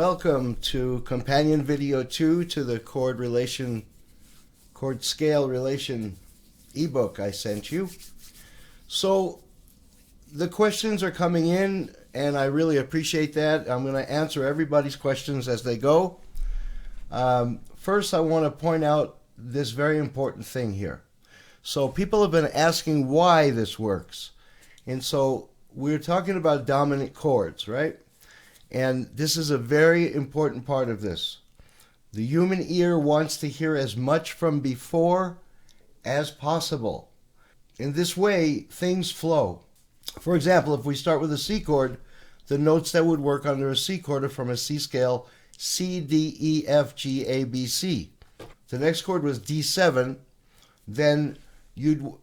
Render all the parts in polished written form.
Welcome to companion video 2 to the chord scale relation ebook I sent you. So the questions are coming in and I really appreciate that. I'm going to answer everybody's questions as they go. First, I want to point out this very important thing here. So people have been asking why this works. And so we're talking about dominant chords, right? And this is a very important part of this. The human ear wants to hear as much from before as possible. In this way, things flow. For example, if we start with a C chord, the notes that would work under a C chord are from a C scale, C, D, E, F, G, A, B, C. The next chord was D7, then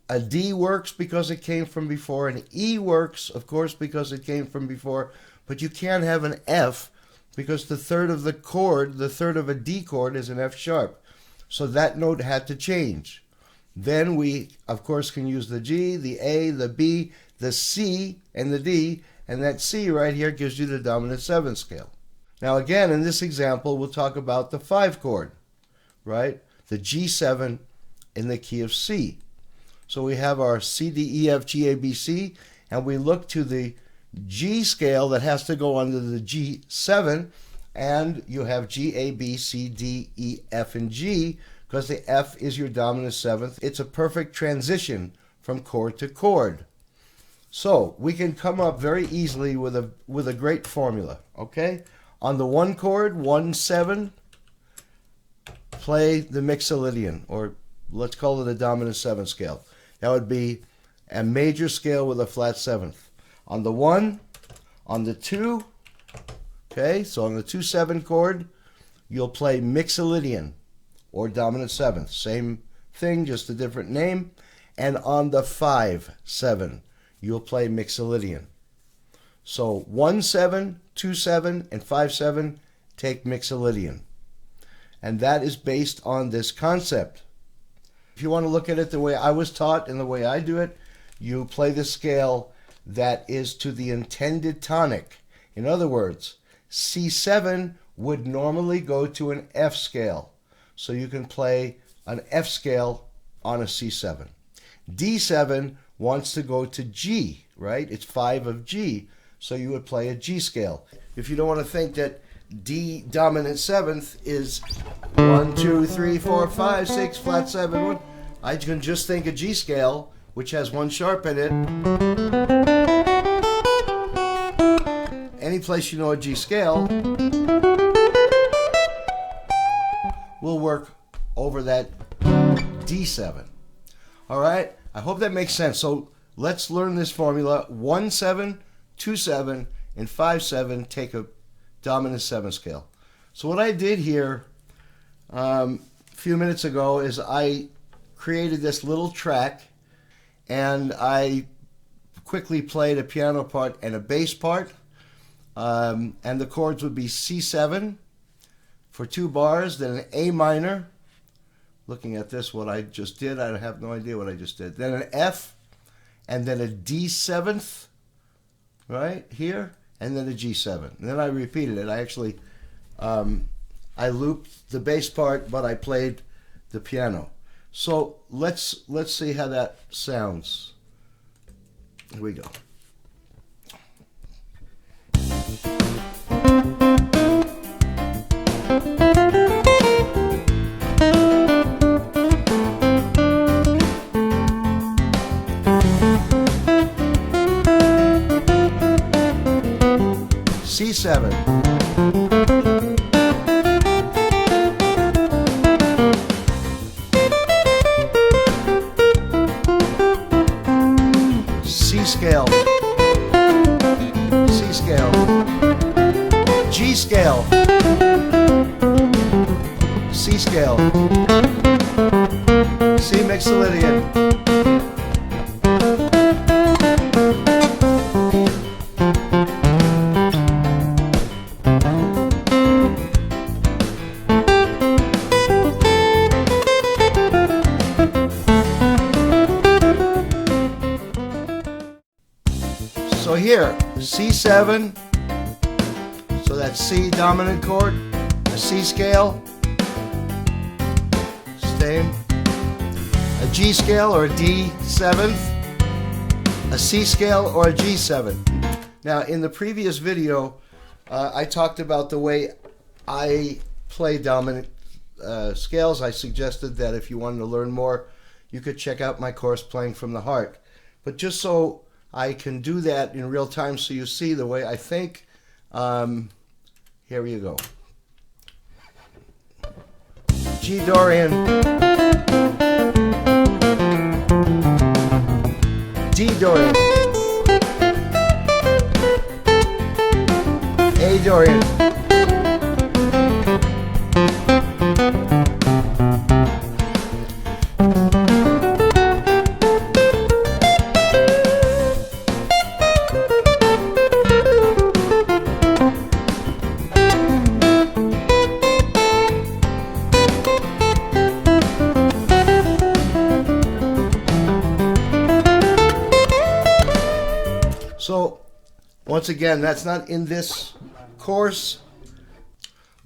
a D works because it came from before, and E works, of course, because it came from before, but you can't have an F because the third of the chord, the third of a D chord is an F sharp. So that note had to change. Then we, of course, can use the G, the A, the B, the C, and the D, and that C right here gives you the dominant 7th scale. Now again, in this example, we'll talk about the 5 chord, right? The G7 in the key of C. So we have our C, D, E, F, G, A, B, C, and we look to the G scale that has to go under the G7, and you have G, A, B, C, D, E, F, and G, because the F is your dominant 7th. It's a perfect transition from chord to chord. So we can come up very easily with a great formula, okay? On the 1 chord, 1, 7, play the mixolydian, or let's call it a dominant 7th scale. That would be a major scale with a flat 7th. On the 1, on the 2, okay, so on the 2-7 chord, you'll play mixolydian, or dominant 7th. Same thing, just a different name. And on the 5-7, you'll play mixolydian. So 1-7, 2-7, and 5-7 take mixolydian. And that is based on this concept. If you want to look at it the way I was taught and the way I do it, you play the scale that is to the intended tonic. In other words, C7 would normally go to an F scale. So you can play an F scale on a C7. D7 wants to go to G, right? It's 5 of G, so you would play a G scale. If you don't want to think that D dominant 7th is 1, 2, 3, 4, 5, 6, flat 7, 1, I can just think a G scale, which has 1 sharp in it. Any place you know a G scale will work over that D7. All right? I hope that makes sense. So let's learn this formula. 1-7, 2-7, and 5-7 take a dominant 7th scale. So what I did here a few minutes ago is I created this little track, and I quickly played a piano part and a bass part, and the chords would be C7 for 2 bars, then an A minor. Looking at this, what I just did, I have no idea what I just did. Then an F, and then a D7th, right here, and then a G7. And then I repeated it. I actually, I looped the bass part, but I played the piano. So let's see how that sounds. Here we go. C7. C scale, C scale, G scale, C scale, C mixolydian. So here, C7, so that C dominant chord, a C scale, same, a G scale or a D7, a C scale or a G7. Now in the previous video I talked about the way I play dominant scales. I suggested that if you wanted to learn more, you could check out my course, Playing from the Heart. But just so I can do that in real time so you see the way I think, here you go. G Dorian, D Dorian, A Dorian, So, once again, that's not in this course.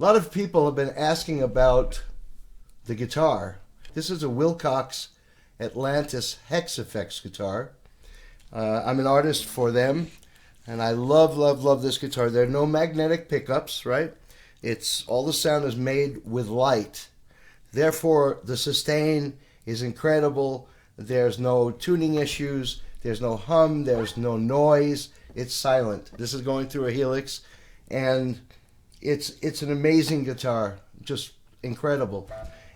A lot of people have been asking about the guitar. This is a Wilcox Atlantis Hex Effects guitar. I'm an artist for them, and I love, love, love this guitar. There are no magnetic pickups, right? All the sound is made with light. Therefore, the sustain is incredible. There's no tuning issues. There's no hum, there's no noise, it's silent. This is going through a Helix, and it's an amazing guitar, just incredible.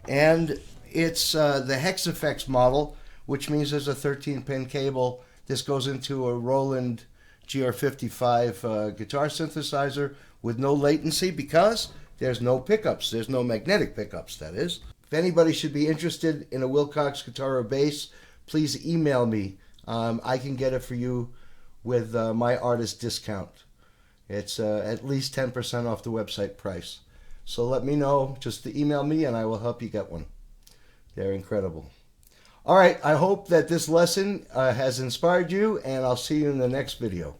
And it's the Hex Effects model, which means there's a 13-pin cable. This goes into a Roland GR55 guitar synthesizer with no latency because there's no pickups. There's no magnetic pickups, that is. If anybody should be interested in a Wilcox guitar or bass, please email me. I can get it for you with my artist discount. It's at least 10% off the website price. So let me know, just to email me and I will help you get one. They're incredible. All right, I hope that this lesson has inspired you, and I'll see you in the next video.